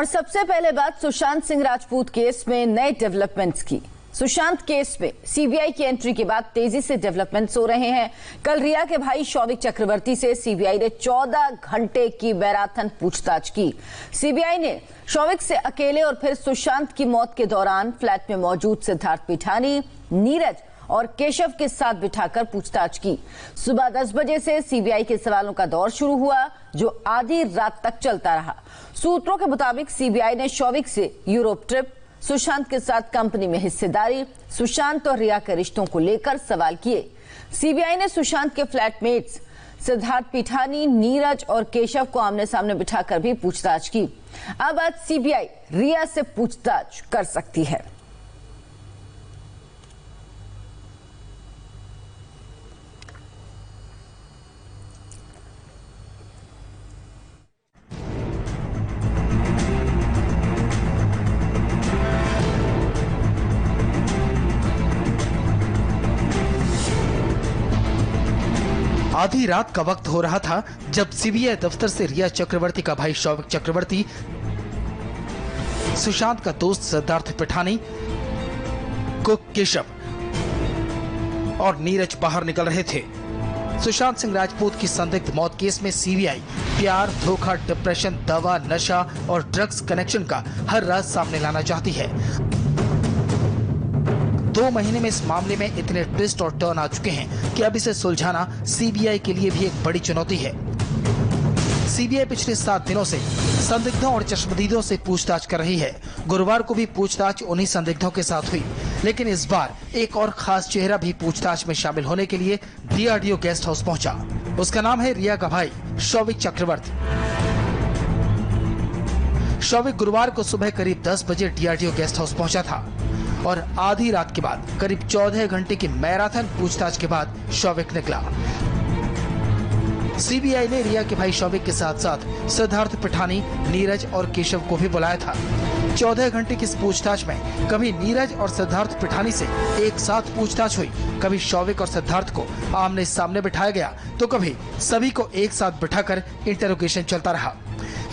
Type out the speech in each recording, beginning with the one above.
और सबसे पहले बात सुशांत सिंह राजपूत केस में नए डेवलपमेंट्स की। सुशांत केस में सीबीआई की एंट्री के बाद तेजी से डेवलपमेंट्स हो रहे हैं। कल रिया के भाई शौविक चक्रवर्ती से सीबीआई ने 14 घंटे की मैराथन पूछताछ की। सीबीआई ने शौविक से अकेले और फिर सुशांत की मौत के दौरान फ्लैट में मौजूद सिद्धार्थ पिठानी, नीरज और केशव के साथ बिठाकर पूछताछ की। सुबह 10 बजे से सीबीआई के सवालों का दौर शुरू हुआ, जो आधी रात तक चलता रहा। सूत्रों के मुताबिक सीबीआई ने शौविक से यूरोप ट्रिप, सुशांत के साथ कंपनी में हिस्सेदारी, सुशांत और रिया के रिश्तों को लेकर सवाल किए। सीबीआई ने सुशांत के फ्लैटमेट्स सिद्धार्थ पिठानी, नीरज और केशव को आमने सामने बिठाकर भी पूछताछ की। अब आज सीबीआई रिया से पूछताछ कर सकती है। आधी रात का वक्त हो रहा था जब सीबीआई दफ्तर से रिया चक्रवर्ती का भाई शौविक चक्रवर्ती, सुशांत का दोस्त सिद्धार्थ पिठानी, कुक केशव और नीरज बाहर निकल रहे थे। सुशांत सिंह राजपूत की संदिग्ध मौत केस में सीबीआई प्यार, धोखा, डिप्रेशन, दवा, नशा और ड्रग्स कनेक्शन का हर राज सामने लाना चाहती है। 2 महीने में इस मामले में इतने ट्विस्ट और टर्न आ चुके हैं कि अब इसे सुलझाना सीबीआई के लिए भी एक बड़ी चुनौती है। सीबीआई पिछले 7 दिनों से संदिग्धों और चश्मदीदों से पूछताछ कर रही है। गुरुवार को भी पूछताछ उन्हीं संदिग्धों के साथ हुई, लेकिन इस बार एक और खास चेहरा भी पूछताछ में शामिल होने के लिए डीआरडीओ गेस्ट हाउस पहुंचा। उसका नाम है रिया का भाई शौविक चक्रवर्ती। शौविक गुरुवार को सुबह करीब 10 बजे डीआरडीओ गेस्ट हाउस पहुंचा था और आधी रात के बाद करीब 14 घंटे की मैराथन पूछताछ के बाद शौविक निकला। सीबीआई ने रिया के भाई शौविक के साथ साथ सिद्धार्थ पिठानी, नीरज और केशव को भी बुलाया था। 14 घंटे की इस पूछताछ में कभी नीरज और सिद्धार्थ पिठानी से एक साथ पूछताछ हुई, कभी शौविक और सिद्धार्थ को आमने सामने बिठाया गया, तो कभी सभी को एक साथ बिठाकर इंटरोगेशन चलता रहा।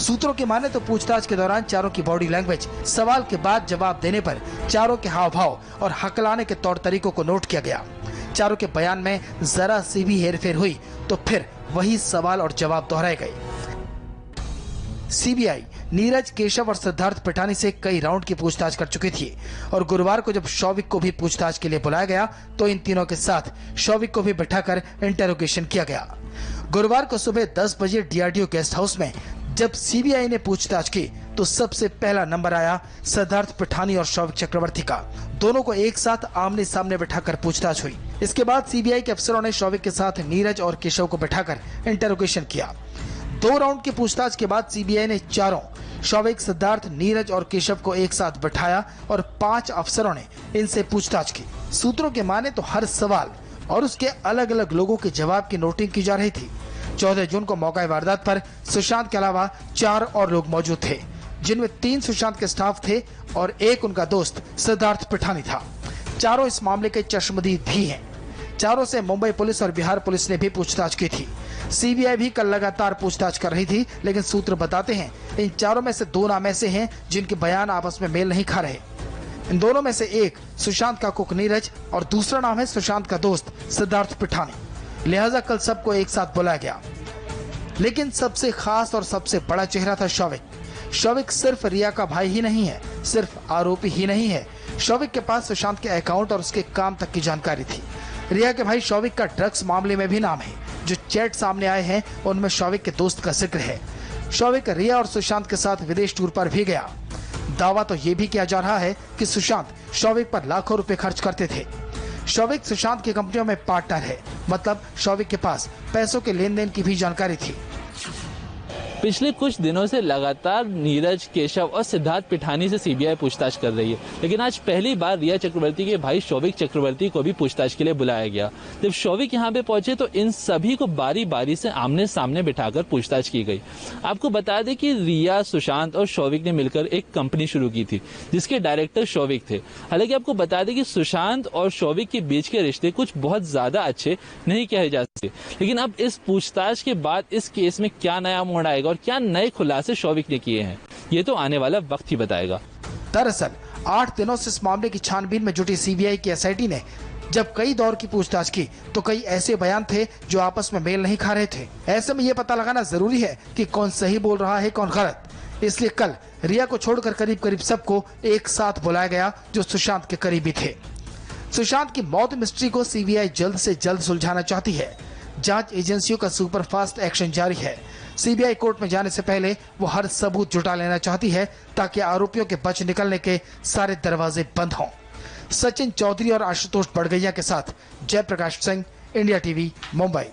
सूत्रों की माने तो पूछताछ के दौरान चारों की बॉडी लैंग्वेज, सवाल के बाद जवाब देने पर चारों के हाव भाव और हकलाने के तौर तरीकों को नोट किया गया। चारों के बयान में जरा सी भी हेरफेर हुई तो फिर वही सवाल और जवाब दोहराए गए। सीबीआई नीरज, केशव और सिद्धार्थ पिठानी से कई राउंड की पूछताछ कर चुकी थी और गुरुवार को जब शौविक को भी पूछताछ के लिए बुलाया गया तो इन तीनों के साथ शौविक को भी बिठाकर इंटरोगेशन किया गया। गुरुवार को सुबह 10 बजे डीआरडीओ गेस्ट हाउस में जब सीबीआई ने पूछताछ की तो सबसे पहला नंबर आया सिद्धार्थ पिठानी और शौविक चक्रवर्ती का। दोनों को एक साथ आमने सामने बिठाकर पूछताछ हुई। इसके बाद सीबीआई के अफसरों ने शौविक के साथ नीरज और केशव को बिठाकर इंटरोगेशन किया। 2 राउंड की पूछताछ के बाद सीबीआई ने चारों शौविक, सिद्धार्थ, नीरज और केशव को एक साथ बिठाया और 5 अफसरों ने इनसे पूछताछ की। सूत्रों के माने तो हर सवाल और उसके अलग अलग लोगों के जवाब की नोटिंग की जा रही थी। 14 जून को मौका वारदात पर सुशांत के अलावा 4 और लोग मौजूद थे, जिनमें 3 सुशांत के स्टाफ थे और 1 उनका दोस्त सिद्धार्थ पिठानी था। चारों इस मामले के चश्मदीद भी हैं। चारों से मुंबई पुलिस और बिहार पुलिस ने भी पूछताछ की थी। सीबीआई भी कल लगातार पूछताछ कर रही थी, लेकिन सूत्र बताते हैं इन चारों में से 2 नाम ऐसे हैं जिनके बयान आपस में मेल नहीं खा रहे। इन दोनों में से एक सुशांत का कुक नीरज और दूसरा नाम है सुशांत का दोस्त सिद्धार्थ पिठानी। लिहाजा कल सबको एक साथ बुलाया गया, लेकिन सबसे खास और सबसे बड़ा चेहरा था शौविक। शौविक सिर्फ रिया का भाई ही नहीं है, सिर्फ आरोपी ही नहीं है। शौविक के पास सुशांत के अकाउंट और उसके काम तक की जानकारी थी। रिया के भाई शौविक का ड्रग्स मामले में भी नाम है। जो चैट सामने आए हैं उनमें शौविक के दोस्त का जिक्र है। शौविक रिया और सुशांत के साथ विदेश टूर पर भी गया। दावा तो ये भी किया जा रहा है कि सुशांत शौविक पर लाखों रुपए खर्च करते थे। शौविक सुशांत की कंपनियों में पार्टनर है, मतलब शौविक के पास पैसों के लेन देन की भी जानकारी थी। पिछले कुछ दिनों से लगातार नीरज, केशव और सिद्धार्थ पिठानी से सीबीआई पूछताछ कर रही है, लेकिन आज पहली बार रिया चक्रवर्ती के भाई शौविक चक्रवर्ती को भी पूछताछ के लिए बुलाया गया। जब शौविक यहाँ पे पहुंचे तो इन सभी को बारी बारी से आमने सामने बिठाकर पूछताछ की गई। आपको बता दें कि रिया, सुशांत और शौविक ने मिलकर एक कंपनी शुरू की थी जिसके डायरेक्टर शौविक थे। हालांकि आपको बता दें कि सुशांत और शौविक के बीच के रिश्ते कुछ बहुत ज्यादा अच्छे नहीं कहे जा सकते, लेकिन अब इस पूछताछ के बाद इस केस में क्या नया मोड़ आएगा और क्या नए खुलासे शौविक ने किए हैं, ये तो आने वाला वक्त ही बताएगा। दरअसल 8 दिनों से इस मामले की छानबीन में जुटी सीबीआई की एसआईटी ने जब कई दौर की पूछताछ की तो कई ऐसे बयान थे जो आपस में मेल नहीं खा रहे थे। ऐसे में ये पता लगाना जरूरी है कि कौन सही बोल रहा है कौन गलत। इसलिए कल रिया को छोड़कर करीब करीब सबको एक साथ बुलाया गया जो सुशांत के करीबी थे। सुशांत की मौत मिस्ट्री को सीबीआई जल्द से जल्द सुलझाना चाहती है। जांच एजेंसियों का सुपरफास्ट एक्शन जारी है। सीबीआई कोर्ट में जाने से पहले वो हर सबूत जुटा लेना चाहती है ताकि आरोपियों के बच निकलने के सारे दरवाजे बंद हों। सचिन चौधरी और आशुतोष बड़गैया के साथ जयप्रकाश सिंह, इंडिया टीवी, मुंबई।